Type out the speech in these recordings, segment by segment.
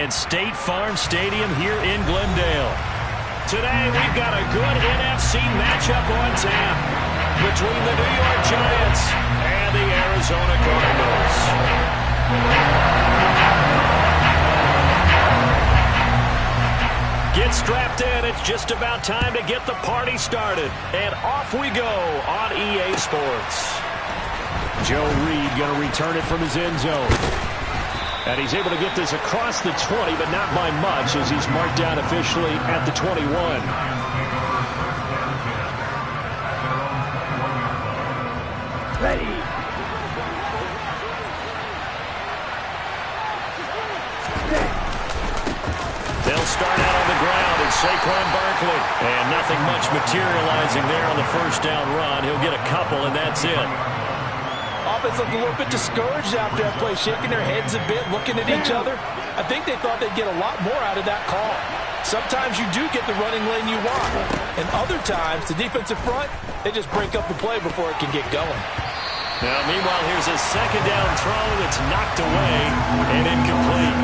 and State Farm Stadium here in Glendale. Today, we've got a good NFC matchup on tap between the New York Giants and the Arizona Cardinals. Get strapped in. It's just about time to get the party started. And off we go on EA Sports. Joe Reed going to return it from his end zone. And he's able to get this across the 20, but not by much as he's marked down officially at the 21. Ready. They'll start out on the ground at Saquon Barkley. And nothing much materializing there on the first down run. He'll get a couple, and that's it. Offense looked a little bit discouraged after that play, shaking their heads a bit, looking at each other. I think they thought they'd get a lot more out of that call. Sometimes you do get the running lane you want. And other times, the defensive front, they just break up the play before it can get going. Now, meanwhile, here's a second down throw that's knocked away and incomplete.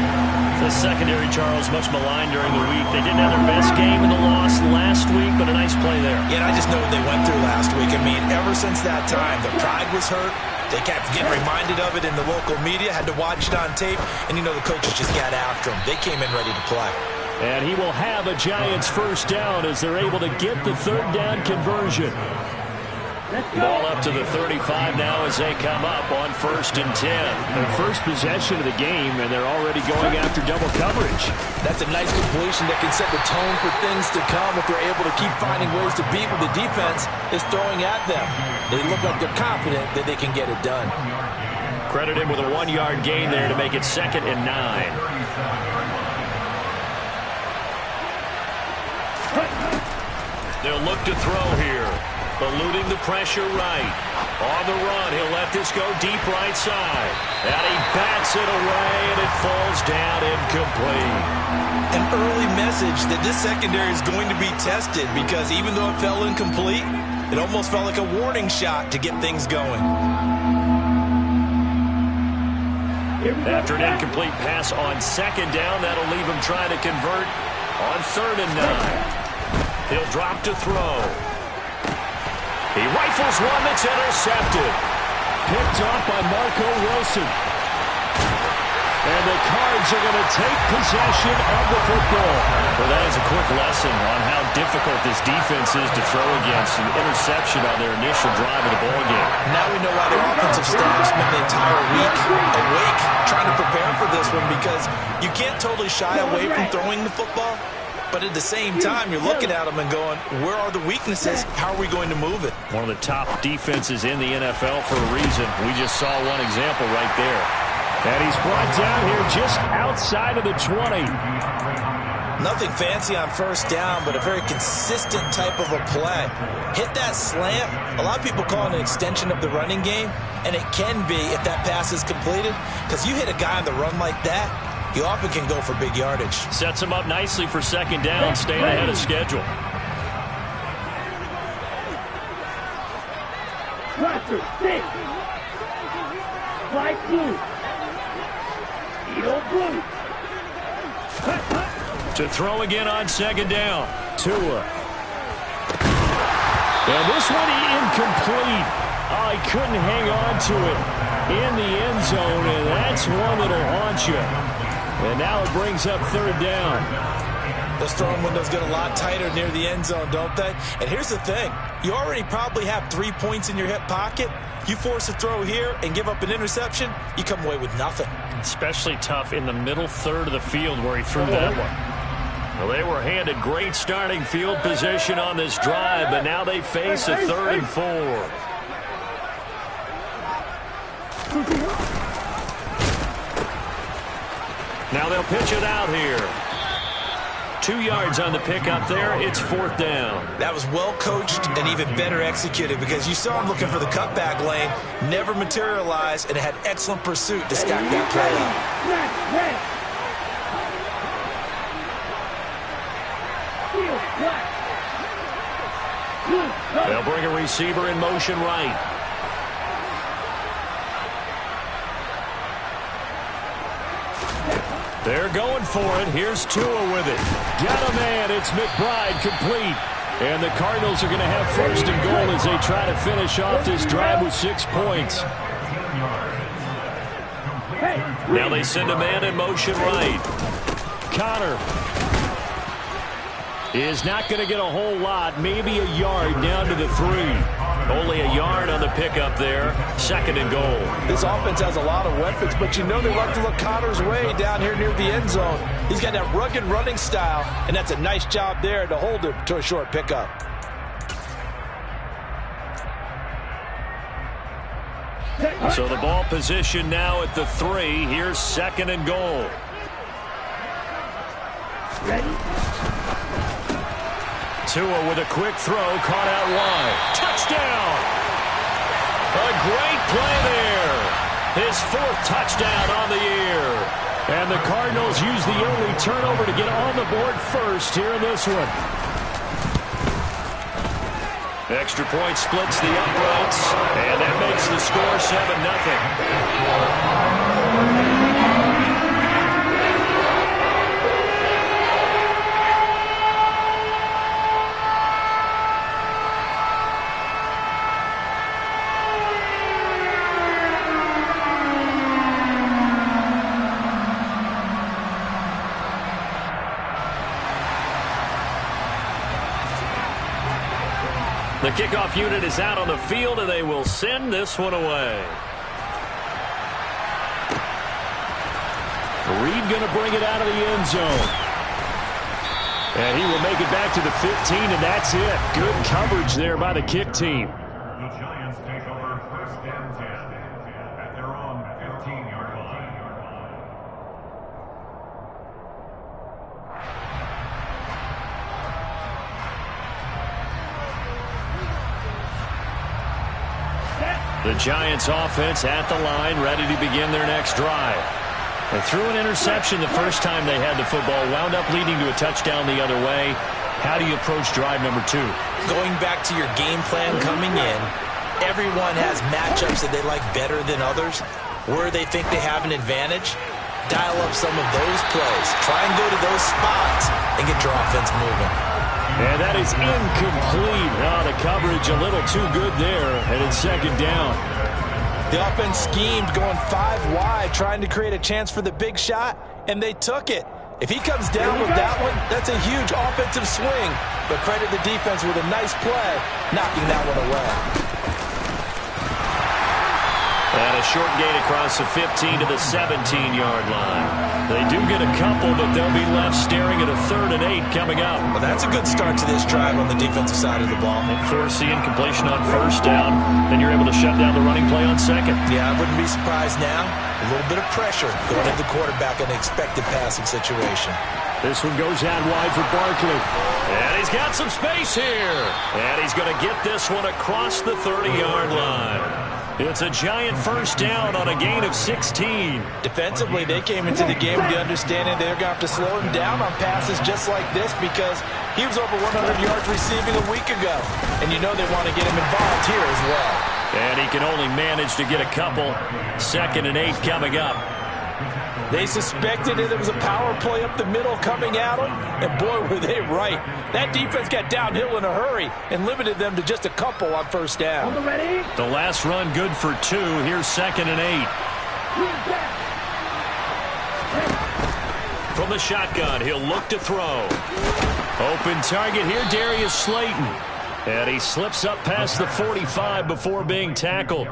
The secondary, Charles, much maligned during the week. They didn't have their best game in the loss last week, but a nice play there. Yeah, and I just know what they went through last week. I mean, ever since that time, the pride was hurt. They kept getting reminded of it in the local media, had to watch it on tape, and you know the coaches just got after them. They came in ready to play. And he will have a Giants first down as they're able to get the third down conversion. Ball up to the 35 now as they come up on 1st and 10. Their first possession of the game, and they're already going after double coverage. That's a nice completion that can set the tone for things to come if they're able to keep finding ways to beat what the defense is throwing at them. They look like they're confident that they can get it done. Credit him with a 1-yard gain there to make it 2nd and 9. They'll look to throw here. Eluding the pressure right. On the run, he'll let this go deep right side. And he bats it away, and it falls down incomplete. An early message that this secondary is going to be tested because even though it fell incomplete, it almost felt like a warning shot to get things going. After an incomplete pass on 2nd down, that'll leave him trying to convert on 3rd and 9. He'll drop to throw. He rifles one that's intercepted. Picked off by Marco Wilson. And the Cards are going to take possession of the football. Well, that is a quick lesson on how difficult this defense is to throw against. An interception on their initial drive of the ballgame. Now we know why the offensive staff spent the entire week awake trying to prepare for this one because you can't totally shy away from throwing the football. But at the same time, you're looking at them and going, where are the weaknesses? How are we going to move it? One of the top defenses in the NFL for a reason. We just saw one example right there. And he's brought down here just outside of the 20. Nothing fancy on 1st down, but a very consistent type of a play. Hit that slant. A lot of people call it an extension of the running game, and it can be if that pass is completed, because you hit a guy on the run like that, you often can go for big yardage. Sets him up nicely for 2nd down, staying ahead of schedule. Roger, 6. Flight blue. Eagle blue. To throw again on 2nd down. Tua. And this one incomplete. Oh, he couldn't hang on to it in the end zone, and that's one that'll haunt you. And now it brings up 3rd down. Those throwing windows get a lot tighter near the end zone, don't they? And here's the thing. You already probably have 3 points in your hip pocket. You force a throw here and give up an interception, you come away with nothing. Especially tough in the middle 3rd of the field where he threw that one. Well, they were handed great starting field position on this drive, but now they face a 3rd and 4. Now they'll pitch it out here. 2 yards on the pickup there. It's 4th down. That was well coached and even better executed because you saw him looking for the cutback lane, never materialized, and had excellent pursuit to stack that play up. They'll bring a receiver in motion right. They're going for it. Here's Tua with it. Got a man. It's McBride complete. And the Cardinals are going to have first and goal as they try to finish off this drive with 6 points. Now they send a man in motion right. Connor is not going to get a whole lot, maybe a yard down to the 3. Only a yard on the pickup there. Second and goal. This offense has a lot of weapons, but you know they like to look Connor's way down here near the end zone. He's got that rugged running style, and that's a nice job there to hold him to a short pickup. So the ball position now at the 3. Here's second and goal. Ready? Tua with a quick throw, caught out wide. Touchdown! A great play there. His 4th touchdown on the year. And the Cardinals use the only turnover to get on the board first here in this one. Extra point splits the uprights, and that makes the score 7-0. The kickoff unit is out on the field, and they will send this one away. Reed going to bring it out of the end zone. And he will make it back to the 15, and that's it. Good coverage there by the kick team. The Giants take over first and 10 at their own 15-yard line. The Giants offense at the line, ready to begin their next drive. They threw an interception the first time they had the football, wound up leading to a touchdown the other way. How do you approach drive number 2? Going back to your game plan coming in, everyone has matchups that they like better than others. Where they think they have an advantage, dial up some of those plays. Try and go to those spots and get your offense moving. And that is incomplete. Oh, the coverage a little too good there, and it's second down. The offense schemed going 5 wide, trying to create a chance for the big shot, and they took it. If he comes down with that one, that's a huge offensive swing. But credit the defense with a nice play, knocking that one away. And a short gain across the 15 to the 17-yard line. They do get a couple, but they'll be left staring at a 3rd and 8 coming up. Well, that's a good start to this drive on the defensive side of the ball. They force the incompletion on first down. Then you're able to shut down the running play on second. Yeah, I wouldn't be surprised now. A little bit of pressure going at the quarterback in an expected passing situation. This one goes out wide for Barkley. And he's got some space here. And he's going to get this one across the 30-yard line. It's a Giant first down on a gain of 16. Defensively, they came into the game with the understanding they're going to have to slow him down on passes just like this because he was over 100 yards receiving a week ago. And you know they want to get him involved here as well. And he can only manage to get a couple. 2nd and 8 coming up. They suspected that there was a power play up the middle coming at them, and boy, were they right. That defense got downhill in a hurry and limited them to just a couple on first down. The last run good for 2. Here's 2nd and 8. From the shotgun, he'll look to throw. Open target here, Darius Slayton. And he slips up past the 45 before being tackled.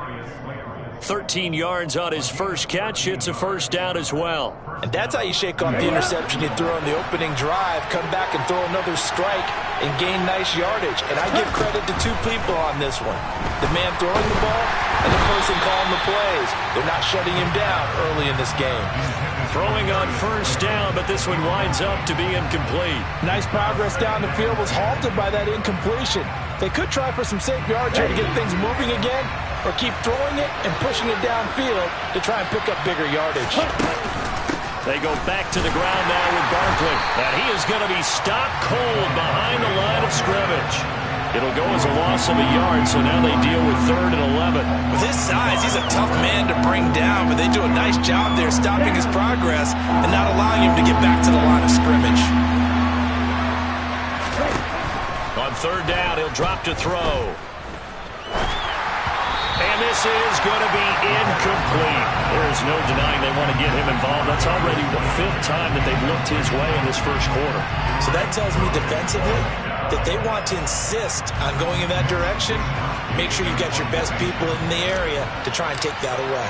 13 yards on his first catch. It's a first down as well. And that's how you shake off the interception you threw on the opening drive, come back and throw another strike and gain nice yardage. And I give credit to 2 people on this one. The man throwing the ball and the person calling the plays. They're not shutting him down early in this game. Throwing on first down, but this one winds up to be incomplete. Nice progress down the field was halted by that incompletion. They could try for some safe yards here to get things moving again, or keep throwing it and pushing it downfield to try and pick up bigger yardage. They go back to the ground now with Barkley. And he is going to be stopped cold behind the line of scrimmage. It'll go as a loss of a yard, so now they deal with 3rd and 11. With his size, he's a tough man to bring down, but they do a nice job there stopping his progress and not allowing him to get back to the line of scrimmage. On 3rd down, he'll drop to throw. And this is going to be incomplete. There's no denying they want to get him involved. That's already the 5th time that they've looked his way in this first quarter. So that tells me defensively that they want to insist on going in that direction. Make sure you've got your best people in the area to try and take that away.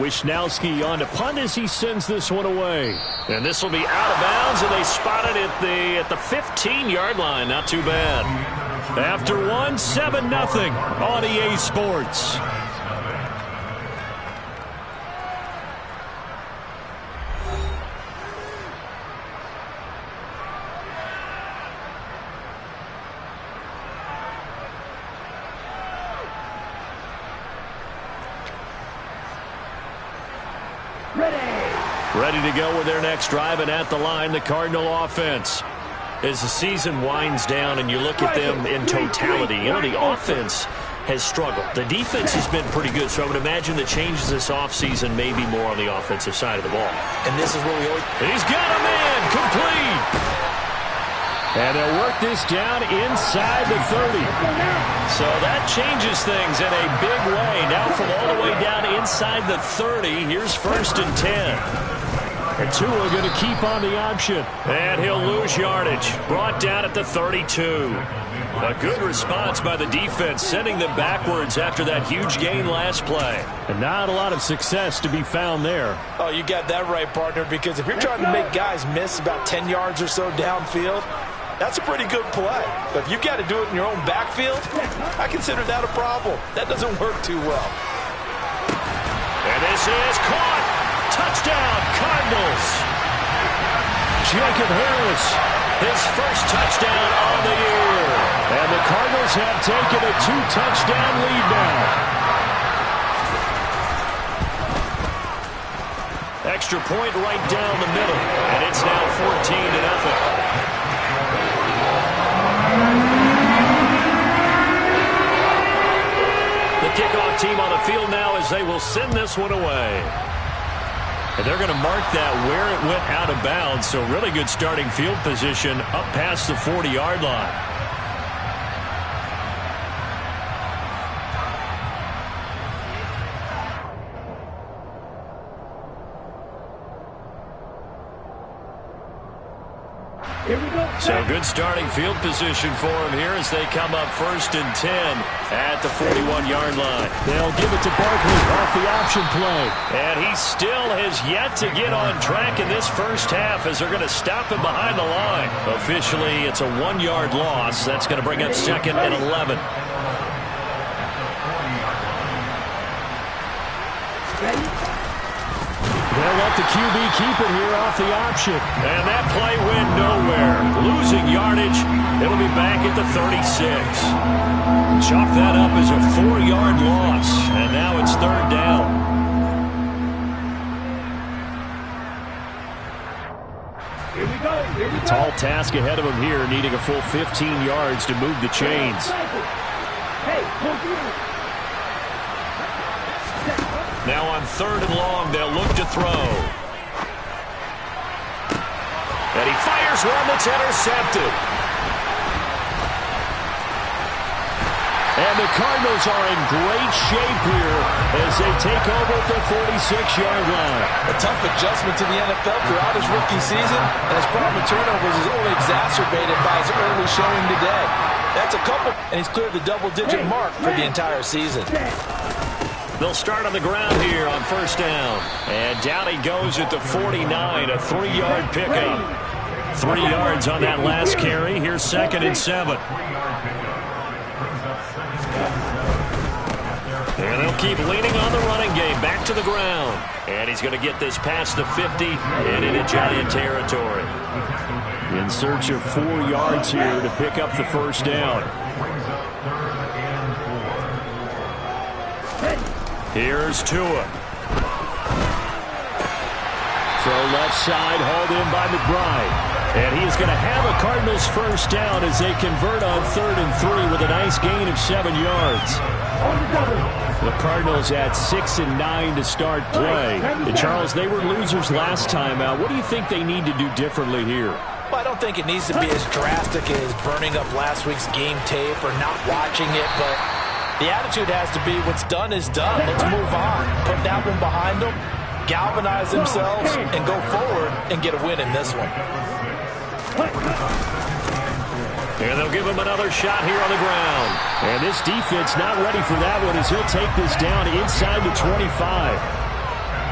Wisnowski on to punt as he sends this one away. And this will be out of bounds, and they spot it at the 15-yard line. Not too bad. After 7-0 on EA Sports. Ready to go with their next drive, and at the line, the Cardinal offense. As the season winds down and you look at them in totality, the offense has struggled. The defense has been pretty good, so I would imagine the changes this offseason may be more on the offensive side of the ball. And this is where we always... And he's got a man, complete! And they'll work this down inside the 30. So that changes things in a big way. Now from all the way down inside the 30, here's 1st and 10. And Tua going to keep on the option. And he'll lose yardage. Brought down at the 32. A good response by the defense, sending them backwards after that huge gain last play. And not a lot of success to be found there. Oh, you got that right, partner, because if you're trying to make guys miss about 10 yards or so downfield, that's a pretty good play. But if you've got to do it in your own backfield, I consider that a problem. That doesn't work too well. And this is caught. Touchdown, Cardinals. Jacob Harris, his first touchdown on the year. And the Cardinals have taken a 2-touchdown lead now. Extra point right down the middle. And it's now 14-0. The kickoff team on the field now as they will send this one away. And they're going to mark that where it went out of bounds. So really good starting field position up past the 40-yard line. Here we go. So good starting field position for him here as they come up 1st and 10 at the 41-yard line. They'll give it to Barkley off the option play. And he still has yet to get on track in this first half as they're going to stop him behind the line. Officially, it's a 1-yard loss. That's going to bring up 2nd and 11. They'll let the QB keep it here off the option. And that play went nowhere. Losing yardage. It'll be back at the 36. Chalk that up as a 4-yard loss. And now it's 3rd down. Here we go. Tall task ahead of him here, needing a full 15 yards to move the chains. Now on 3rd and long, they'll look to throw. And he fires one that's intercepted. And the Cardinals are in great shape here as they take over at the 46-yard line. A tough adjustment to the NFL throughout his rookie season, and his problem with turnovers is only exacerbated by his early showing today. That's a couple, and he's cleared the double-digit mark for the entire season. They'll start on the ground here on 1st down. And down he goes at the 49, a 3-yard pickup. 3 yards on that last carry. Here's 2nd and 7. And they'll keep leaning on the running game. Back to the ground. And he's going to get this past the 50 and into Giant territory. In search of 4 yards here to pick up the 1st down. Here's Tua. Throw left side, hauled in by McBride. And he is going to have a Cardinals first down as they convert on 3rd and 3 with a nice gain of 7 yards. The Cardinals at 6 and 9 to start play. And Charles, they were losers last time out. What do you think they need to do differently here? Well, I don't think it needs to be as drastic as burning up last week's game tape or not watching it, but the attitude has to be what's done is done. Let's move on. Put that one behind them, galvanize themselves, and go forward and get a win in this one. And they'll give him another shot here on the ground. And this defense not ready for that one as he'll take this down inside the 25.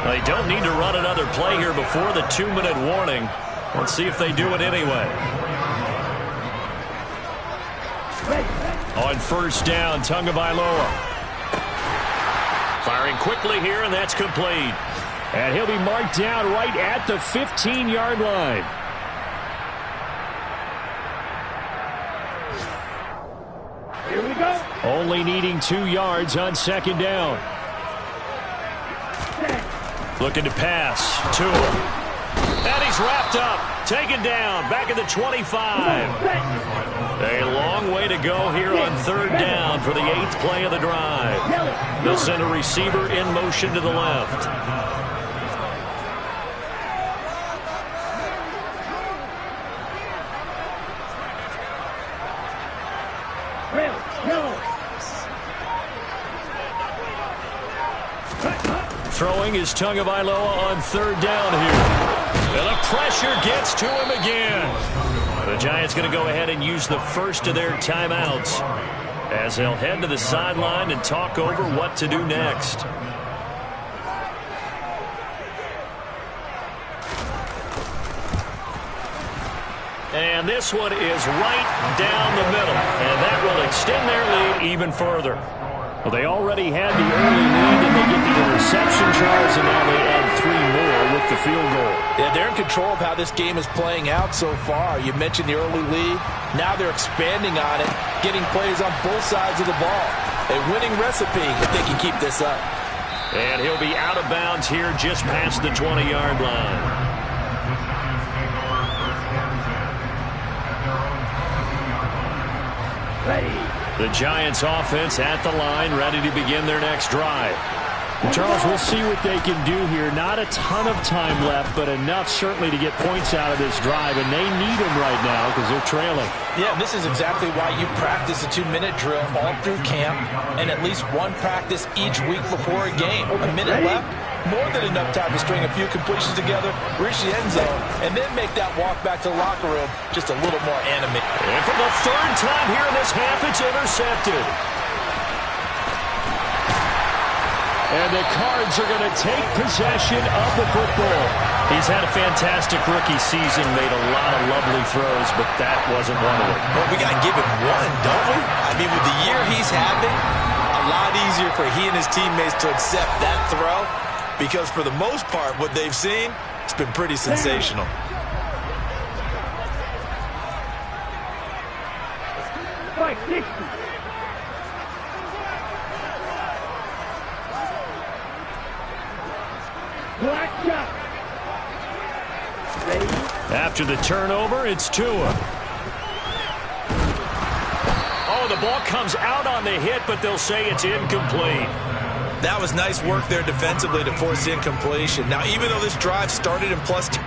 They don't need to run another play here before the 2-minute warning. Let's see if they do it anyway. On first down, Tagovailoa. Firing quickly here, and that's complete. And he'll be marked down right at the 15-yard line. Here we go. Only needing 2 yards on second down. Looking to pass. To him. And he's wrapped up. Taken down. Back at the 25. A long way to go here on 3rd down for the 8th play of the drive. They'll send a receiver in motion to the left. Throwing is Tagovailoa on 3rd down here. And the pressure gets to him again. The Giants going to go ahead and use the first of their timeouts as they'll head to the sideline and talk over what to do next. And this one is right down the middle. And that will extend their lead even further. Well, they already had the early lead, and they get the interception, Charles, and now they add 3 more with the field goal. Yeah, they're in control of how this game is playing out so far. You mentioned the early lead. Now they're expanding on it, getting plays on both sides of the ball. A winning recipe if they can keep this up. And he'll be out of bounds here just past the 20-yard line. Ready. The Giants offense at the line, ready to begin their next drive. Charles, we'll see what they can do here. Not a ton of time left, but enough certainly to get points out of this drive, and they need them right now because they're trailing. Yeah, this is exactly why you practice a 2-minute drill all through camp and at least one practice each week before a game. A minute left, more than enough time to string a few completions together, reach the end zone, and then make that walk back to the locker room just a little more animated. And for the 3rd time here in this half, it's intercepted. And the Cards are going to take possession of the football. He's had a fantastic rookie season, made a lot of lovely throws, but that wasn't one of them. Well, we got to give him one, don't we? I mean, with the year he's having, a lot easier for he and his teammates to accept that throw because for the most part, what they've seen, it's been pretty sensational. After the turnover, it's Tua. Oh, the ball comes out on the hit, but they'll say it's incomplete. That was nice work there defensively to force incompletion. Now, even though this drive started in +2,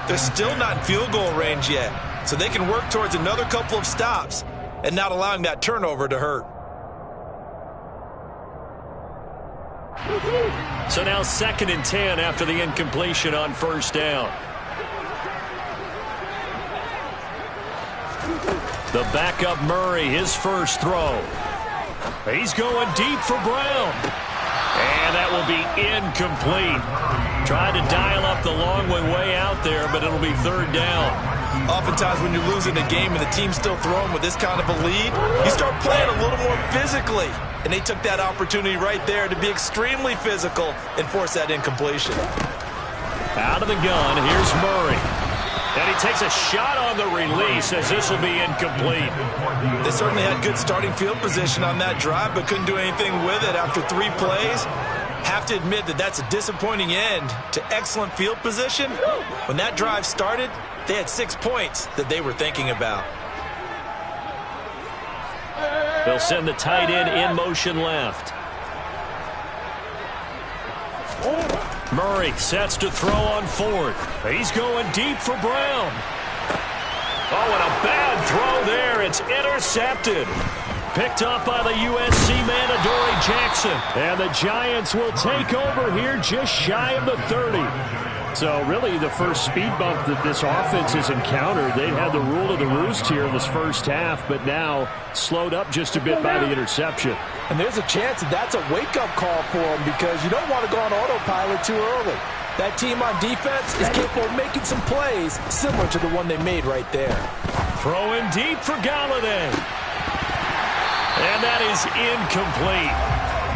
they're still not in field goal range yet, so they can work towards another couple of stops and not allowing that turnover to hurt. So now 2nd and 10 after the incompletion on first down. The backup Murray, his first throw. He's going deep for Brown. And that will be incomplete. Tried to dial up the long way out there, but it'll be 3rd down. Oftentimes when you're losing a game and the team's still throwing with this kind of a lead, you start playing a little more physically. And they took that opportunity right there to be extremely physical and force that incompletion. Out of the gun, here's Murray. And he takes a shot on the release as this will be incomplete. They certainly had good starting field position on that drive, but couldn't do anything with it after 3 plays. Have to admit that that's a disappointing end to excellent field position. When that drive started, they had 6 points that they were thinking about. They'll send the tight end in motion left. Murray sets to throw on 4th. He's going deep for Brown. Oh, and a bad throw there. It's intercepted. Picked up by the USC man, Adoree Jackson. And the Giants will take over here just shy of the 30. So really the first speed bump that this offense has encountered, they had the rule of the roost here in this first half, but now slowed up just a bit by the interception. And there's a chance that that's a wake-up call for them because you don't want to go on autopilot too early. That team on defense is capable of making some plays similar to the one they made right there. Throwing deep for Galladay. And that is incomplete.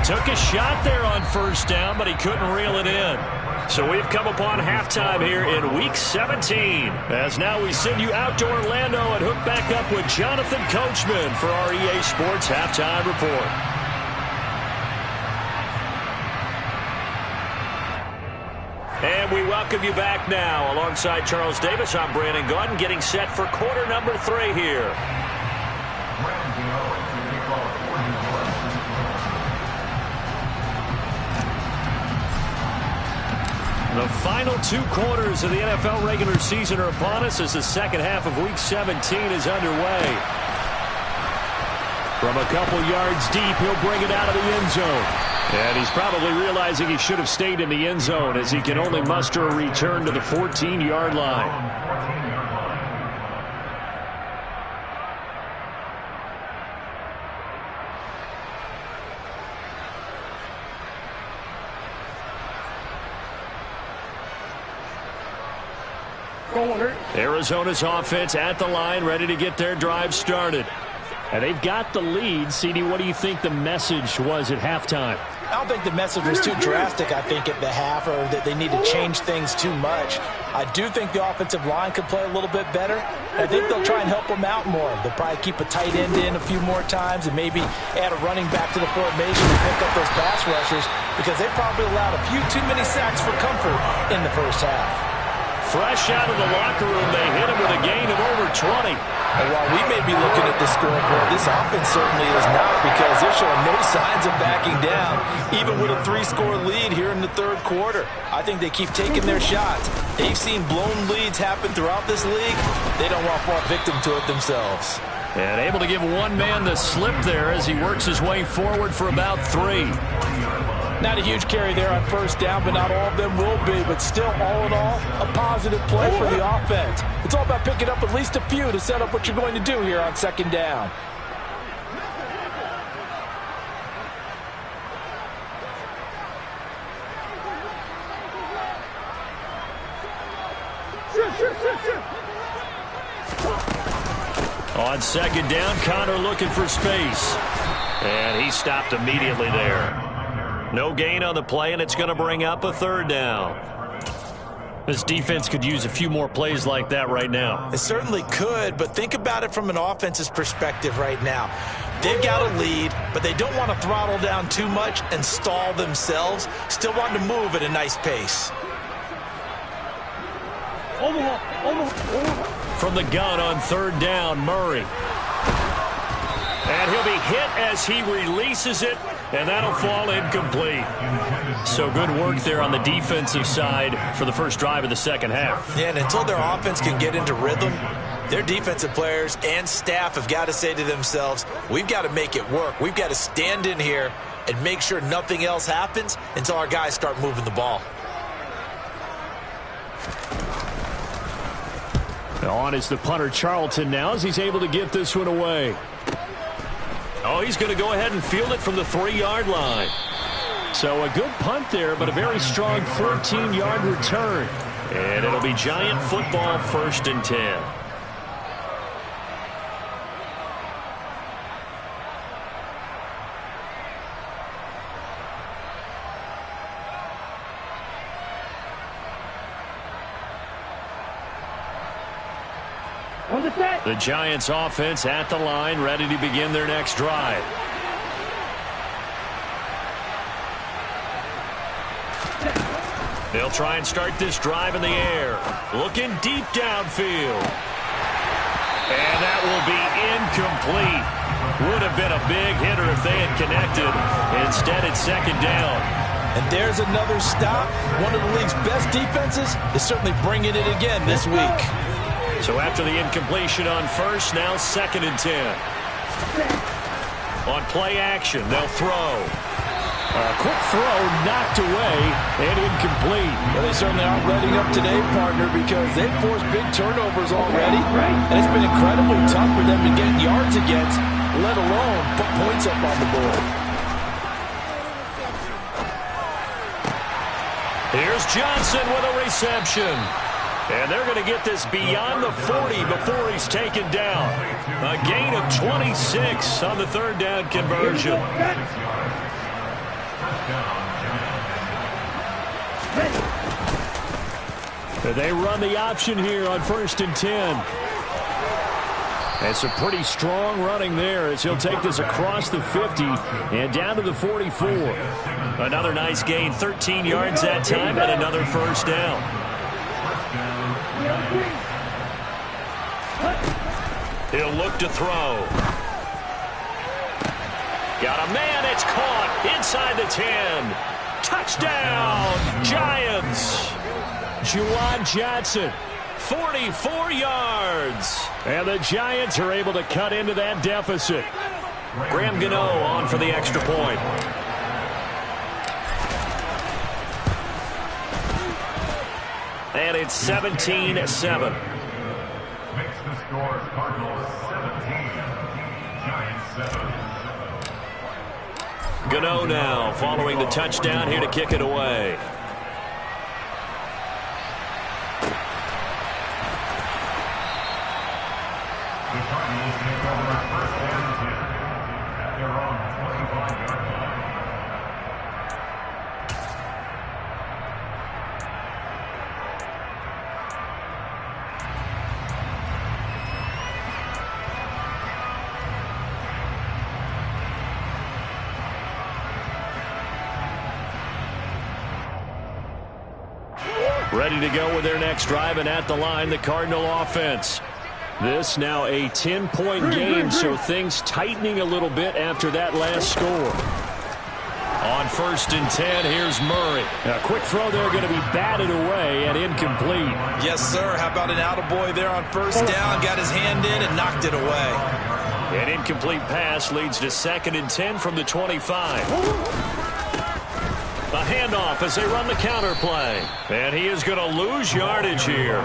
Took a shot there on first down, but he couldn't reel it in. So we've come upon halftime here in Week 17. As now we send you out to Orlando and hook back up with Jonathan Coachman for our EA Sports Halftime Report. And we welcome you back now. Alongside Charles Davis, I'm Brandon Gaudin, getting set for quarter number 3 here. The final 2 quarters of the NFL regular season are upon us as the second half of Week 17 is underway. From a couple yards deep, he'll bring it out of the end zone. And he's probably realizing he should have stayed in the end zone as he can only muster a return to the 14-yard line. Arizona's offense at the line, ready to get their drive started. And they've got the lead. CD, what do you think the message was at halftime? I don't think the message was too drastic, I think, at the half, or that they need to change things too much. I do think the offensive line could play a little bit better. I think they'll try and help them out more. They'll probably keep a tight end in a few more times and maybe add a running back to the formation and pick up those pass rushers because they probably allowed a few too many sacks for comfort in the first half. Fresh out of the locker room, they hit him with a gain of over 20. And while we may be looking at the scoreboard, this offense certainly is not because they're showing no signs of backing down, even with a 3-score lead here in the 3rd quarter. I think they keep taking their shots. They've seen blown leads happen throughout this league. They don't want to fall victim to it themselves. And able to give one man the slip there as he works his way forward for about 3. Not a huge carry there on first down, but not all of them will be. But still, all in all, a positive play for the offense. It's all about picking up at least a few to set up what you're going to do here on 2nd down. On 2nd down, Connor looking for space. And he stopped immediately there. No gain on the play, and it's going to bring up a 3rd down. This defense could use a few more plays like that right now. It certainly could, but think about it from an offense's perspective right now. They've got a lead, but they don't want to throttle down too much and stall themselves. Still want to move at a nice pace. From the gun on 3rd down, Murray. And he'll be hit as he releases it, and that'll fall incomplete. So good work there on the defensive side for the first drive of the second half. Yeah, and until their offense can get into rhythm, their defensive players and staff have got to say to themselves, we've got to make it work. We've got to stand in here and make sure nothing else happens until our guys start moving the ball. On is the punter, Charlton, now, as he's able to get this one away. Oh, he's going to go ahead and field it from the 3-yard line. So a good punt there, but a very strong 14-yard return. And it'll be Giant football, 1st and 10. The Giants offense at the line, ready to begin their next drive. They'll try and start this drive in the air. Looking deep downfield. And that will be incomplete. Would have been a big hitter if they had connected. Instead, it's 2nd down. And there's another stop. One of the league's best defenses is certainly bringing it again this week. So after the incompletion on 1st, now 2nd and 10. On play action, they'll throw. A quick throw knocked away and incomplete. Well, they certainly aren't letting up today, partner, because they've forced big turnovers already. And it's been incredibly tough for them to get yards against, let alone put points up on the board. Here's Johnson with a reception. And they're going to get this beyond the 40 before he's taken down. A gain of 26 on the 3rd down conversion. They run the option here on 1st and 10. It's a pretty strong running there as he'll take this across the 50 and down to the 44. Another nice gain, 13 yards that time, and another 1st down. He'll look to throw. Got a man, it's caught inside the 10. Touchdown, Giants. Juwan Johnson, 44 yards. And the Giants are able to cut into that deficit. Graham Gano on for the extra point. And it's 17-7. Makes the score Cardinals 17, Giants 7. Gano now following the touchdown here to kick it away. The Cardinals take over 1st and 10 at their own 25-yard line. Ready to go with their next drive, and at the line, the Cardinal offense. This now a 10-point game, so things tightening a little bit after that last score. On 1st and 10, here's Murray. A quick throw there going to be batted away and incomplete. Yes, sir. How about an attaboy there on 1st down? Got his hand in and knocked it away. An incomplete pass leads to 2nd and 10 from the 25. A handoff as they run the counter play. And he is going to lose yardage here.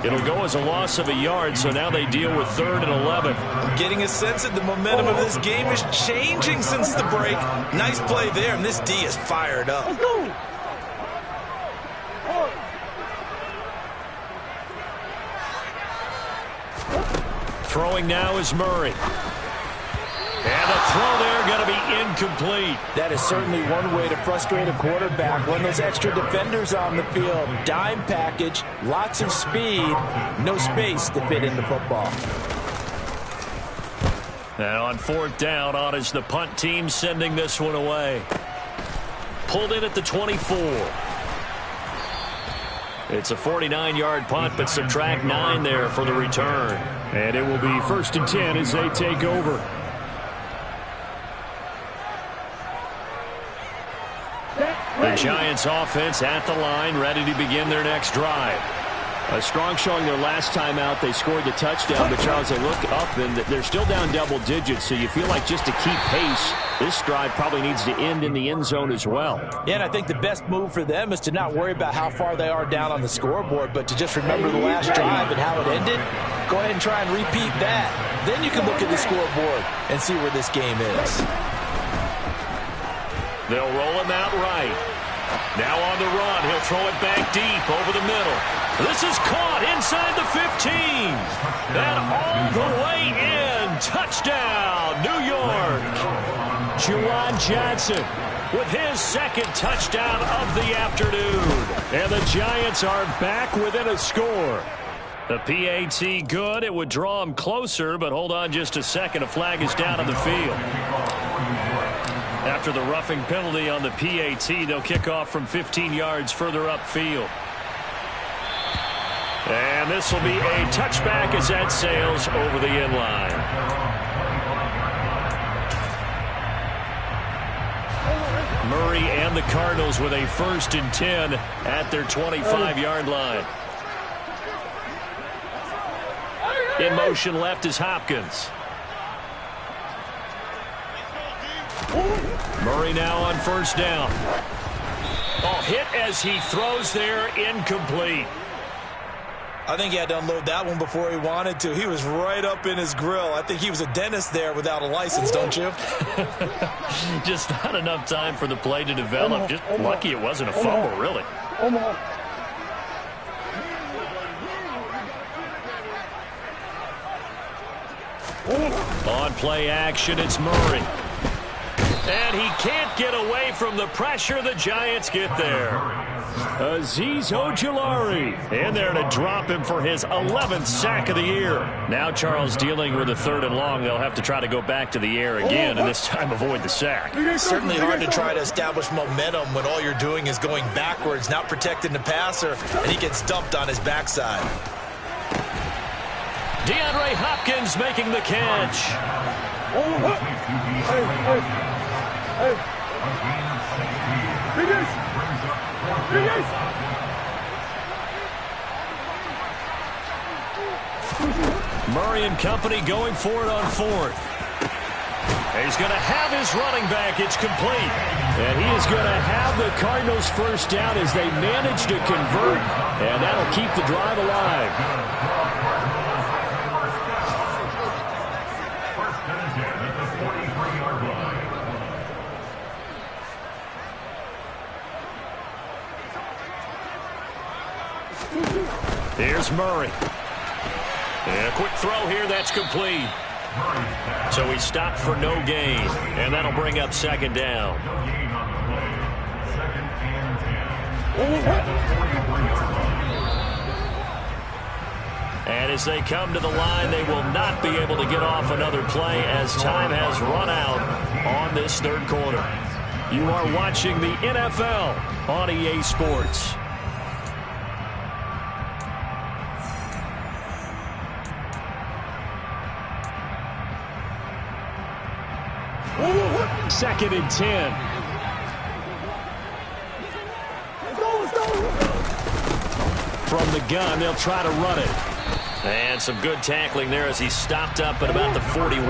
It'll go as a loss of a yard, so now they deal with 3rd and 11. I'm getting a sense that the momentum of this game is changing since the break. Nice play there, and this D is fired up. Throwing now is Murray. And the throw there going to be incomplete. That is certainly one way to frustrate a quarterback. When those extra defenders on the field, dime package, lots of speed, no space to fit in the football. And on 4th down, on is the punt team sending this one away. Pulled in at the 24. It's a 49-yard punt, but subtract 9 there for the return. And it will be 1st and 10 as they take over. The Giants offense at the line, ready to begin their next drive. A strong showing their last time out. They scored the touchdown, but Charles, they look up and they're still down double digits, so you feel like just to keep pace, this drive probably needs to end in the end zone as well. Yeah, and I think the best move for them is to not worry about how far they are down on the scoreboard, but to just remember the last drive and how it ended. Go ahead and try and repeat that. Then you can look at the scoreboard and see where this game is. They'll roll him out right. Now on the run, he'll throw it back deep over the middle. This is caught inside the 15. And all the way in. Touchdown, New York. Juwan Johnson with his second touchdown of the afternoon. And the Giants are back within a score. The PAT good. It would draw him closer, but hold on just a second. A flag is down on the field. After the roughing penalty on the PAT, they'll kick off from 15 yards further upfield. And this will be a touchback as that sails over the end line. Murray and the Cardinals with a 1st and 10 at their 25-yard line. In motion left is Hopkins. Murray now on 1st down. Oh, hit as he throws there, incomplete. I think he had to unload that one before he wanted to. He was right up in his grill. I think he was a dentist there without a license, don't you? Just not enough time for the play to develop. Just lucky it wasn't a fumble, really. On play action, it's Murray. And he can't get away from the pressure. The Giants get there. Azeez Ojulari in there to drop him for his 11th sack of the year. Now Charles dealing with a 3rd and long. They'll have to try to go back to the air again and this time avoid the sack. It's certainly hard to try to establish momentum when all you're doing is going backwards, not protecting the passer, and he gets dumped on his backside. DeAndre Hopkins making the catch. Murray and company going for it on 4th. He's going to have his running back. It's complete. And he is going to have the Cardinals 1st down as they manage to convert. And that'll keep the drive alive. Here's Murray. And a quick throw here, that's complete. So he stopped for no gain, and that'll bring up 2nd down. And as they come to the line, they will not be able to get off another play as time has run out on this 3rd quarter. You are watching the NFL on EA Sports. Second and 10. From the gun, they'll try to run it. And some good tackling there as he stopped up at about the 41.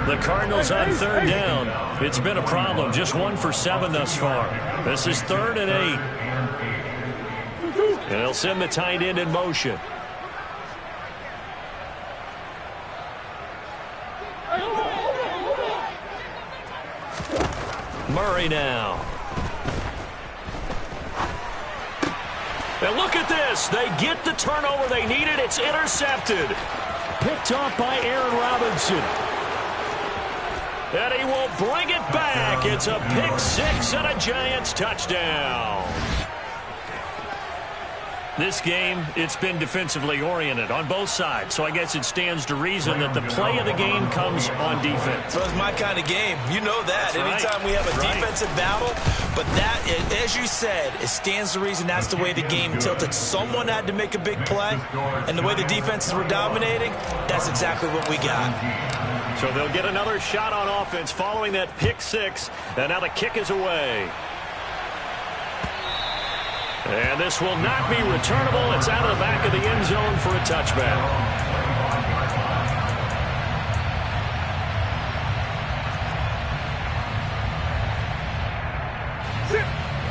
The Cardinals on 3rd down. It's been a problem. Just 1 for 7 thus far. This is 3rd and 8. And they'll send the tight end in motion. Murray now. And look at this. They get the turnover they needed. It's intercepted. Picked off by Aaron Robinson. And he will bring it back. It's a pick 6 and a Giants touchdown. This game, it's been defensively oriented on both sides, so I guess it stands to reason that the play of the game comes on defense. So it's my kind of game. You know that. That's Anytime we have a defensive battle, but that, as you said, it stands to reason that's the way the game tilted. Someone had to make a big play, and the way the defenses were dominating, that's exactly what we got. So they'll get another shot on offense following that pick 6, and now the kick is away. And this will not be returnable. It's out of the back of the end zone for a touchback.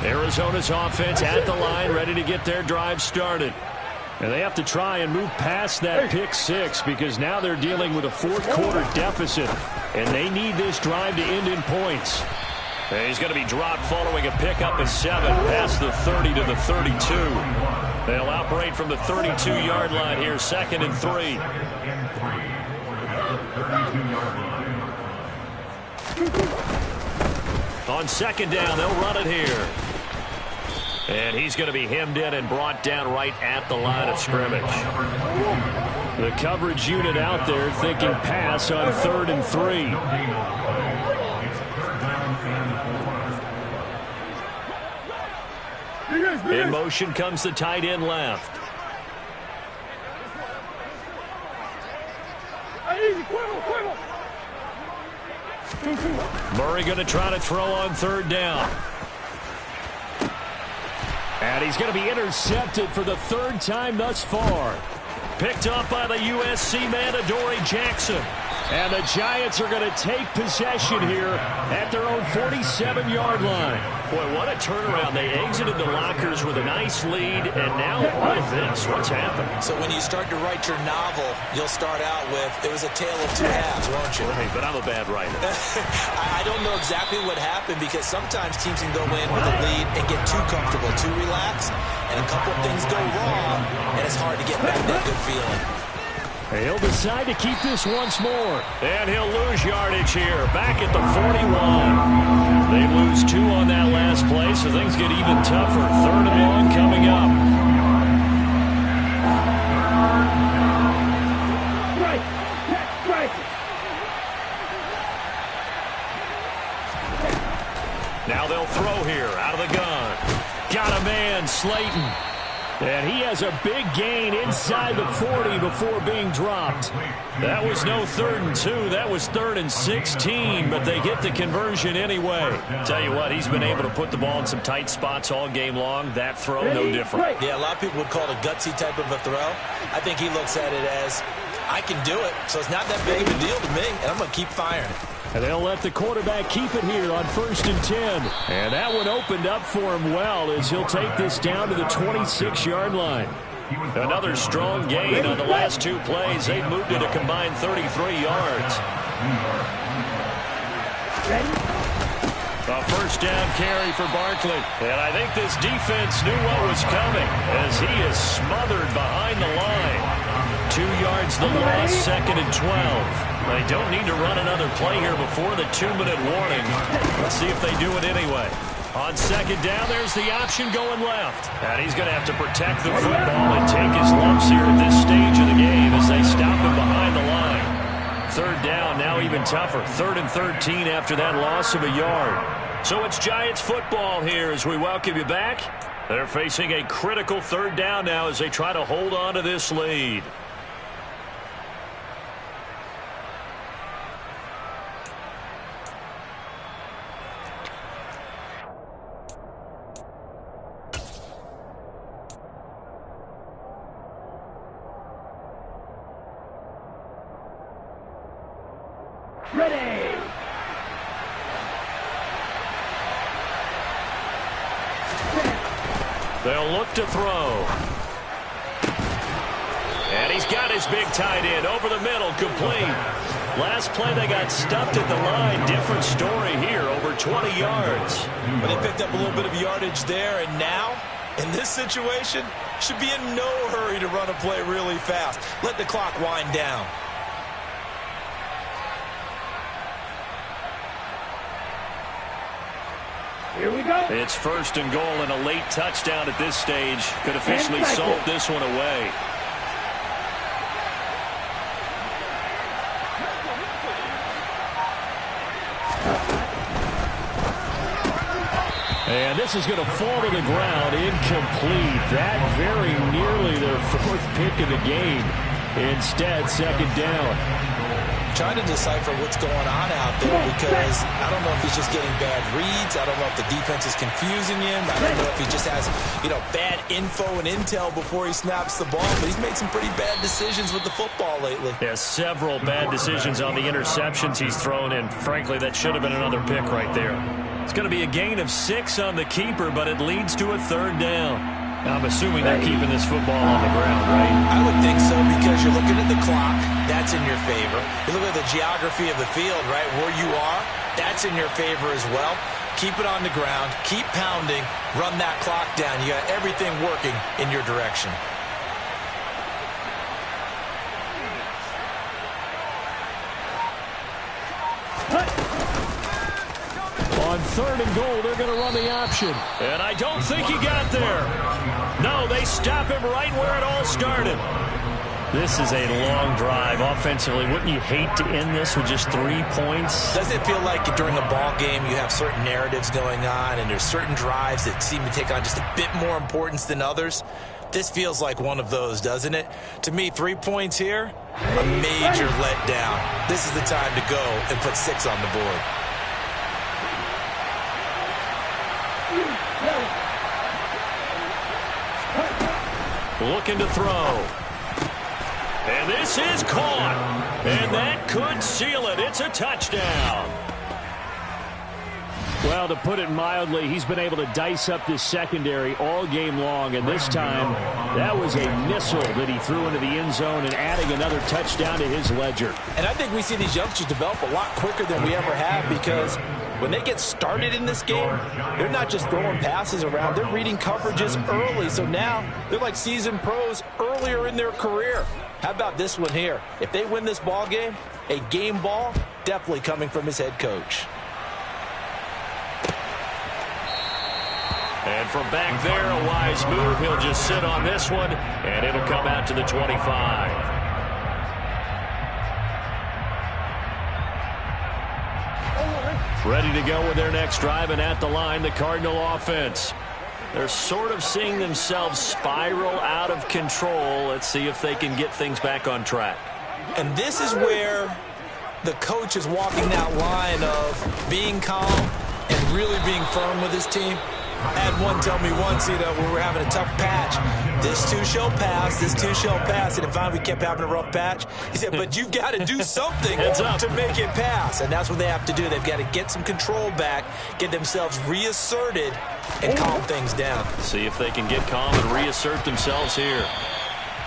Arizona's offense at the line, ready to get their drive started. And they have to try and move past that pick six because now they're dealing with a fourth-quarter deficit, and they need this drive to end in points. And he's going to be dropped following a pickup of 7 past the 30 to the 32. They'll operate from the 32-yard line here, 2nd and 3. On 2nd down, they'll run it here. And he's going to be hemmed in and brought down right at the line of scrimmage. The coverage unit out there thinking pass on 3rd and 3. In motion comes the tight end left. Murray going to try to throw on 3rd down. And he's going to be intercepted for the 3rd time thus far. Picked up by the USC man, Adoree Jackson. And the Giants are going to take possession here at their own 47-yard line. Boy, what a turnaround. They exited the lockers with a nice lead, and now all of this. What's happened? So when you start to write your novel, you'll start out with, it was a tale of two halves, won't you? Right, but I'm a bad writer. I don't know exactly what happened because sometimes teams can go in with a lead and get too comfortable, too relaxed, and a couple of things go wrong, and it's hard to get back that good feeling. He'll decide to keep this once more. And he'll lose yardage here. Back at the 41. They lose 2 on that last play, so things get even tougher. 3rd and long coming up. Now they'll throw here out of the gun. Got a man, Slayton. And he has a big gain inside the 40 before being dropped. That was no 3rd and 2. That was 3rd and 16, but they get the conversion anyway. Tell you what, he's been able to put the ball in some tight spots all game long. That throw, no different. Yeah, a lot of people would call it a gutsy type of a throw. I think he looks at it as, I can do it, so it's not that big of a deal to me, and I'm going to keep firing. And they'll let the quarterback keep it here on 1st and 10. And that one opened up for him well as he'll take this down to the 26-yard line. Another strong gain on the last 2 plays. They've moved it a combined 33 yards. A 1st down carry for Barkley. And I think this defense knew what was coming as he is smothered behind the line. 2 yards the loss, 2nd and 12. They don't need to run another play here before the 2-minute warning. Let's see if they do it anyway. On 2nd down, there's the option going left. And he's going to have to protect the football and take his lumps here at this stage of the game as they stop him behind the line. 3rd down, now even tougher. 3rd and 13 after that loss of a yard. So it's Giants football here as we welcome you back. They're facing a critical 3rd down now as they try to hold on to this lead. Ready. They'll look to throw. And he's got his big tight end over the middle, complete. Last play they got stuffed at the line. Different story here, over 20 yards. But they picked up a little bit of yardage there, and now, in this situation, should be in no hurry to run a play really fast. Let the clock wind down. Here we go. It's 1st and goal, and a late touchdown at this stage could officially salt this one away. And this is going to fall to the ground, incomplete. That very nearly their 4th pick of the game. Instead, 2nd down. trying to decipher what's going on out there because I don't know if he's just getting bad reads. I don't know if the defense is confusing him. I don't know if he just has, bad info and intel before he snaps the ball. But he's made some pretty bad decisions with the football lately. Yeah, several bad decisions on the interceptions he's thrown in. Frankly, that should have been another pick right there. It's going to be a gain of 6 on the keeper, but it leads to a 3rd down. I'm assuming they're keeping this football on the ground, right? I would think so because you're looking at the clock. That's in your favor. You look at the geography of the field, right, where you are. That's in your favor as well. Keep it on the ground. Keep pounding. Run that clock down. You got everything working in your direction. On 3rd and goal, they're going to run the option. And I don't think he got there. No, they stop him right where it all started. This is a long drive offensively. Wouldn't you hate to end this with just 3 points? Doesn't it feel like during a ball game you have certain narratives going on and there's certain drives that seem to take on just a bit more importance than others? This feels like one of those, doesn't it? To me, 3 points here, a major letdown. This is the time to go and put 6 on the board. Looking to throw. And this is caught. And that could seal it. It's a touchdown. Well, to put it mildly, he's been able to dice up this secondary all game long, and this time that was a missile that he threw into the end zone and adding another touchdown to his ledger. And I think we see these youngsters develop a lot quicker than we ever have because when they get started in this game, they're not just throwing passes around. They're reading coverages early, so now they're like seasoned pros earlier in their career. How about this one here? If they win this ball game, a game ball definitely coming from his head coach. And from back there, a wise move. He'll just sit on this one, and it'll come out to the 25. Ready to go with their next drive, and at the line, the Cardinal offense. They're sort of seeing themselves spiral out of control. Let's see if they can get things back on track. And this is where the coach is walking that line of being calm and really being firm with his team. I had one tell me once, we were having a tough patch. This too shall pass, this too shall pass. And finally we kept having a rough patch. He said, but you've got to do something to make it pass. And that's what they have to do. They've got to get some control back, get themselves reasserted, and calm things down. See if they can get calm and reassert themselves here.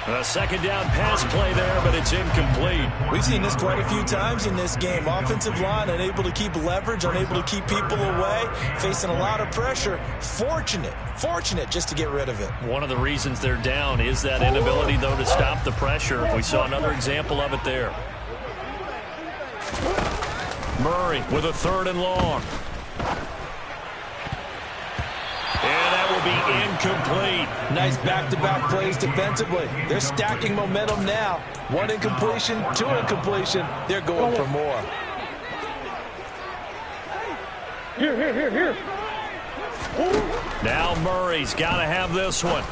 A 2nd down pass play there, but it's incomplete. We've seen this quite a few times in this game. Offensive line unable to keep leverage, unable to keep people away, facing a lot of pressure. Fortunate just to get rid of it. One of the reasons they're down is that inability, though, to stop the pressure. We saw another example of it there. Murray with a 3rd and long. And that will be incomplete. Nice back-to-back plays defensively. They're stacking momentum now. 1 incompletion, 2 incompletion. They're going for more. Here. Now Murray's got to have this one.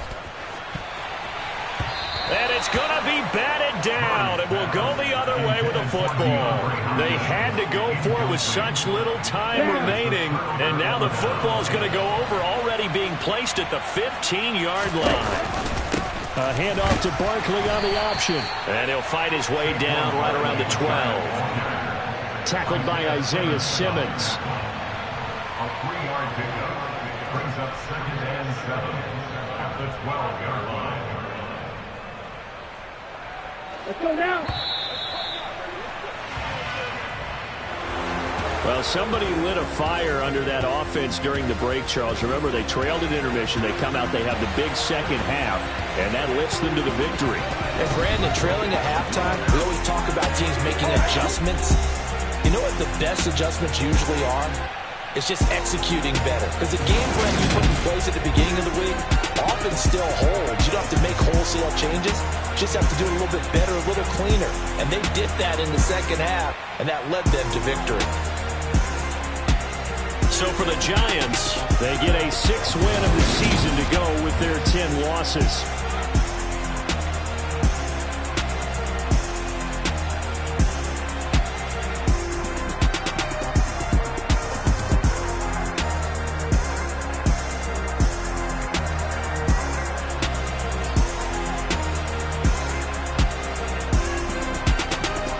And it's going to be batted down. It will go the other way with the football. They had to go for it with such little time remaining. And now the football's going to go over, already being placed at the 15-yard line. A handoff to Barkley on the option. And he'll fight his way down right around the 12. Tackled by Isaiah Simmons. A 3-yard pickup brings up 2nd and 7 at the 12-yard line. Let's go now. Well, somebody lit a fire under that offense during the break, Charles. Remember, they trailed at intermission. They come out, they have the big second half, and that lifts them to the victory. And Brandon, trailing at halftime, we always talk about teams making adjustments. You know what the best adjustments usually are? It's just executing better. Because the game plan you put in place at the beginning of the week often still holds. You don't have to make wholesale changes. You just have to do it a little bit better, a little cleaner. And they did that in the second half, and that led them to victory. So for the Giants, they get a 6th win of the season to go with their 10 losses.